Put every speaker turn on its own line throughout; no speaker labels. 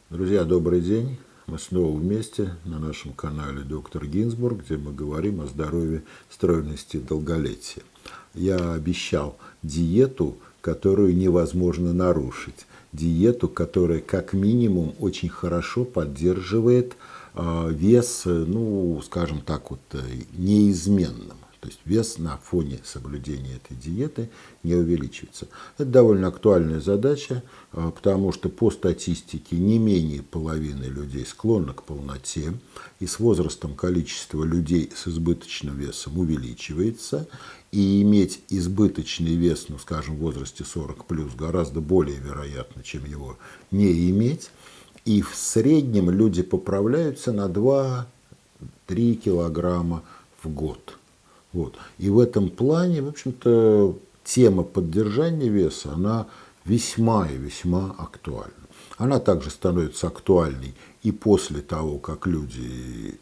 Друзья, добрый день. Мы снова вместе на нашем канале «Доктор Гинзбург», где мы говорим о здоровье, стройности и долголетии. Я обещал диету, которую невозможно нарушить. Диету, которая как минимум очень хорошо поддерживает вес, скажем так, неизменным. То есть вес на фоне соблюдения этой диеты не увеличивается. Это довольно актуальная задача, потому что по статистике не менее половины людей склонны к полноте, и с возрастом количество людей с избыточным весом увеличивается, и иметь избыточный вес, скажем, в возрасте 40+, гораздо более вероятно, чем его не иметь. И в среднем люди поправляются на 2-3 килограмма в год. Вот. И в этом плане, в общем-то, тема поддержания веса, она весьма и весьма актуальна. Она также становится актуальной и после того, как люди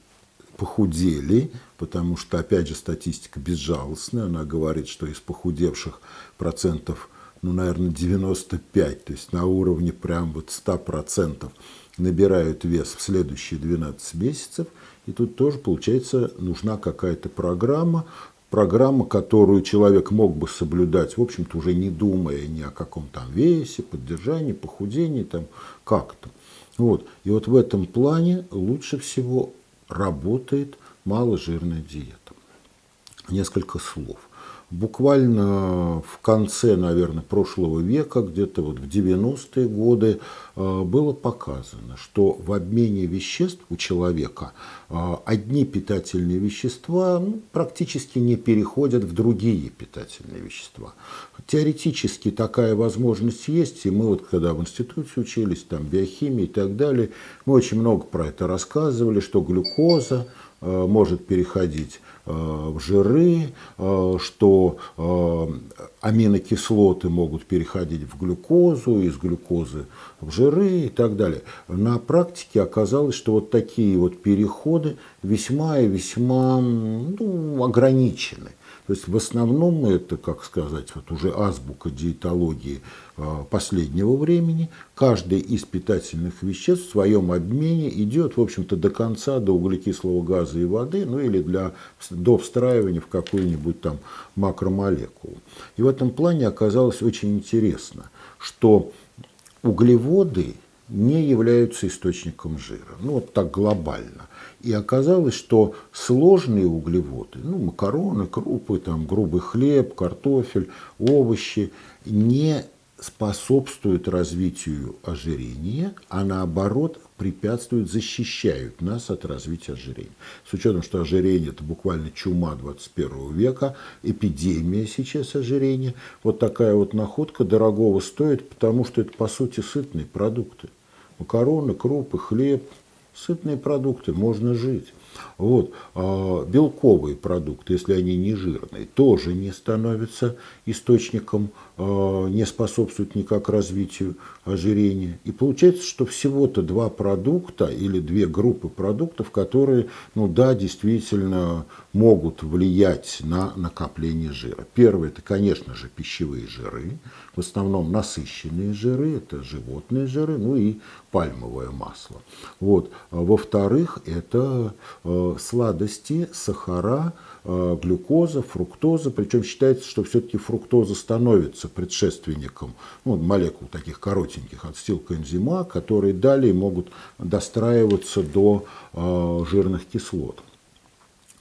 похудели, потому что, опять же, статистика безжалостная, она говорит, что из похудевших процентов, наверное, 95, то есть на уровне прям 100% набирают вес в следующие 12 месяцев. И тут тоже, получается, нужна какая-то программа, которую человек мог бы соблюдать, в общем-то, уже не думая ни о каком там весе, поддержании, похудении, там как-то. Вот. И вот в этом плане лучше всего работает маложирная диета. Несколько слов. Буквально в конце, наверное, прошлого века, где-то в 90-е годы, было показано, что в обмене веществ у человека одни питательные вещества практически не переходят в другие питательные вещества. Теоретически такая возможность есть, и мы когда в институте учились, там биохимии и так далее, мы очень много про это рассказывали, что глюкоза может переходить в жиры, что аминокислоты могут переходить в глюкозу, из глюкозы в жиры и так далее. На практике оказалось, что такие переходы весьма и весьма ограничены. То есть в основном это, как сказать, уже азбука диетологии последнего времени. Каждый из питательных веществ в своем обмене идет, в общем-то, до конца, до углекислого газа и воды, или до встраивания в какую-нибудь там макромолекулу. И в этом плане оказалось очень интересно, что углеводы не являются источником жира. Так глобально. И оказалось, что сложные углеводы, макароны, крупы, грубый хлеб, картофель, овощи, не способствуют развитию ожирения, а наоборот препятствуют, защищают нас от развития ожирения. С учетом, что ожирение – это буквально чума 21 века, эпидемия сейчас ожирения, такая находка дорогого стоит, потому что это, по сути, сытные продукты. Макароны, крупы, хлеб – сытные продукты, можно жить. Белковые продукты, если они не жирные, тоже не становятся источником, не способствуют никак развитию ожирения. И получается, что всего-то 2 продукта или 2 группы продуктов, которые, действительно могут влиять на накопление жира. Первое – это, конечно же, пищевые жиры, в основном насыщенные жиры, это животные жиры, и пальмовое масло. Во-вторых, это сладости, сахара, глюкоза, фруктоза. Причем считается, что все-таки фруктоза становится предшественником молекул таких коротеньких ацетилкоэнзима, которые далее могут достраиваться до жирных кислот.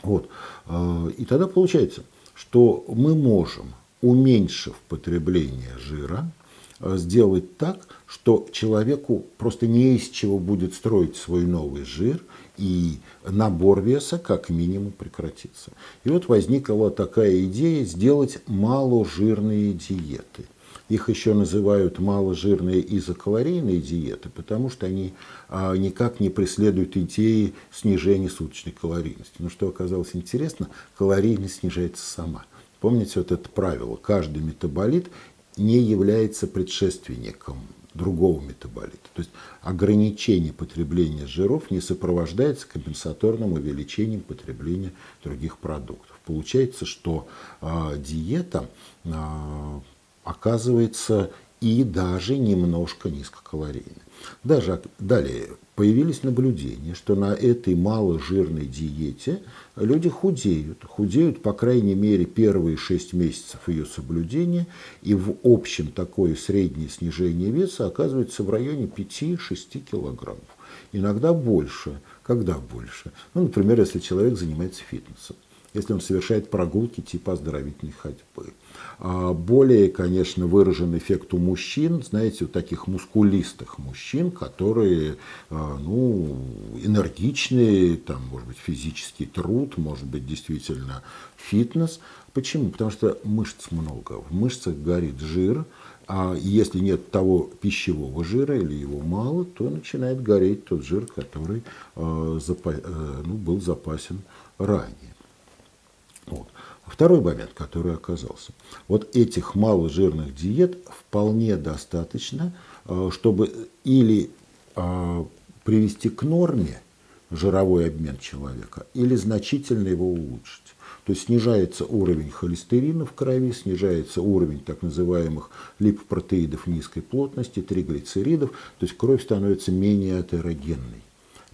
И тогда получается, что мы можем, уменьшив потребление жира, сделать так, что человеку просто не из чего будет строить свой новый жир, и набор веса как минимум прекратится. И возникла такая идея сделать маложирные диеты. Их еще называют маложирные изокалорийные диеты, потому что они никак не преследуют идеи снижения суточной калорийности. Но что оказалось интересно, калорийность снижается сама. Помните это правило? Каждый метаболит не является предшественником другого метаболита. То есть ограничение потребления жиров не сопровождается компенсаторным увеличением потребления других продуктов. Получается, что диета оказывается и даже немножко низкокалорийны. Далее появились наблюдения, что на этой маложирной диете люди худеют. Худеют, по крайней мере, первые 6 месяцев ее соблюдения, и в общем такое среднее снижение веса оказывается в районе 5-6 килограммов. Иногда больше. Когда больше? Ну, например, если человек занимается фитнесом, если он совершает прогулки типа оздоровительной ходьбы. Более, конечно, выражен эффект у мужчин, знаете, у таких мускулистых мужчин, которые, энергичные, там, может быть, физический труд, может быть, действительно фитнес. Почему? Потому что мышц много, в мышцах горит жир, а если нет того пищевого жира или его мало, то начинает гореть тот жир, который был запасен ранее. Вот. Второй момент, который оказался. Вот этих маложирных диет вполне достаточно, чтобы или привести к норме жировой обмен человека, или значительно его улучшить. То есть снижается уровень холестерина в крови, снижается уровень так называемых липопротеидов низкой плотности, триглицеридов, то есть кровь становится менее атерогенной,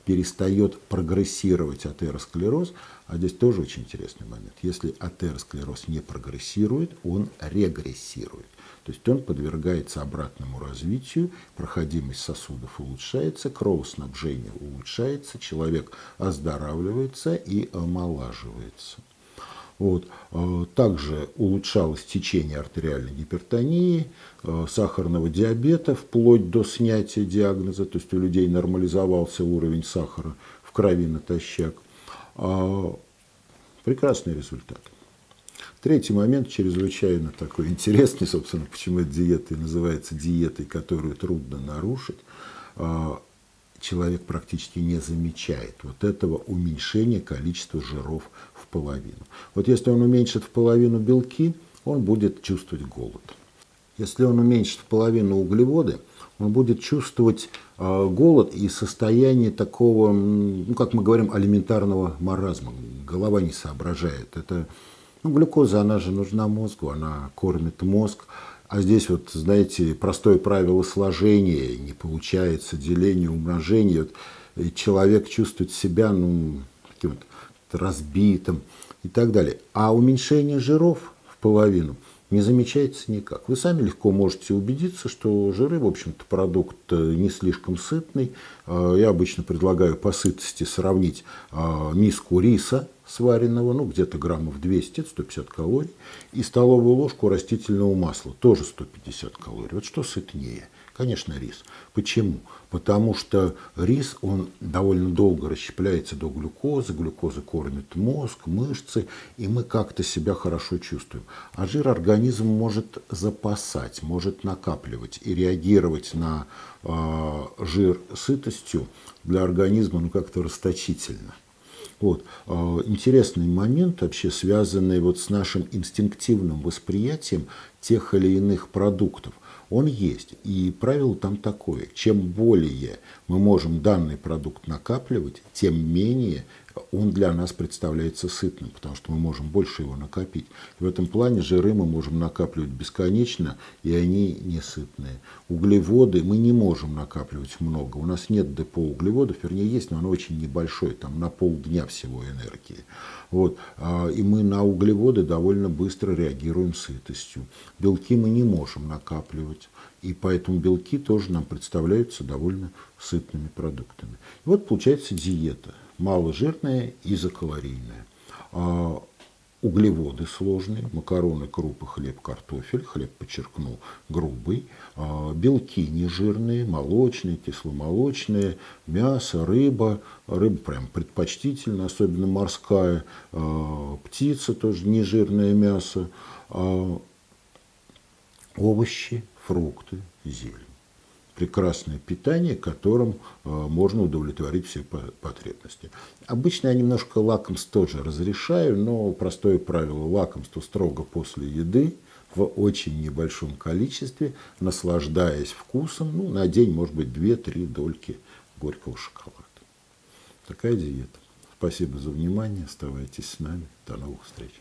перестает прогрессировать атеросклероз. А здесь тоже очень интересный момент. Если атеросклероз не прогрессирует, он регрессирует. То есть он подвергается обратному развитию, проходимость сосудов улучшается, кровоснабжение улучшается, человек оздоравливается и омолаживается. Вот. Также улучшалось течение артериальной гипертонии, сахарного диабета, вплоть до снятия диагноза, то есть у людей нормализовался уровень сахара в крови натощак. Прекрасный результат. Третий момент, чрезвычайно такой интересный, собственно, почему эта диета и называется диетой, которую трудно нарушить. Человек практически не замечает вот этого уменьшения количества жиров в половину. Вот если он уменьшит в половину белки, он будет чувствовать голод. Если он уменьшит в половину углеводы, он будет чувствовать голод и состояние такого, как мы говорим, алиментарного маразма. Голова не соображает. Это, глюкоза, она же нужна мозгу, она кормит мозг. А здесь вот, знаете, простое правило сложения, не получается деление, умножение. Вот человек чувствует себя таким вот разбитым и так далее. А уменьшение жиров в половину не замечается никак. Вы сами легко можете убедиться, что жиры, в общем-то, продукт не слишком сытный. Я обычно предлагаю по сытости сравнить миску риса сваренного, где-то граммов 200, это 150 калорий, и столовую ложку растительного масла, тоже 150 калорий. Вот что сытнее? Конечно, рис. Почему? Потому что рис, он довольно долго расщепляется до глюкозы, глюкоза кормит мозг, мышцы, и мы как-то себя хорошо чувствуем. А жир организм может запасать, может накапливать и реагировать на жир сытостью для организма как-то расточительно. Вот. Интересный момент, вообще связанный с нашим инстинктивным восприятием тех или иных продуктов. Он есть. И правило там такое. Чем более мы можем данный продукт накапливать, тем менее он для нас представляется сытным, потому что мы можем больше его накопить. В этом плане жиры мы можем накапливать бесконечно, и они не сытные. Углеводы мы не можем накапливать много. У нас нет депо углеводов, вернее есть, но оно очень небольшое, там на полдня всего энергии. Вот. И мы на углеводы довольно быстро реагируем сытостью. Белки мы не можем накапливать, и поэтому белки тоже нам представляются довольно сытными продуктами. И вот получается диета. Маложирная, изокалорийная. Углеводы сложные, макароны, крупы, хлеб, картофель, хлеб, подчеркнул, грубый. Белки нежирные, молочные, кисломолочные, мясо, рыба. Рыба прям предпочтительно, особенно морская. Птица тоже нежирное мясо. Овощи, фрукты, зелень. Прекрасное питание, которым можно удовлетворить все потребности. Обычно я немножко лакомств тоже разрешаю, но простое правило: лакомство строго после еды, в очень небольшом количестве, наслаждаясь вкусом, на день, может быть, 2-3 дольки горького шоколада. Такая диета. Спасибо за внимание, оставайтесь с нами, до новых встреч.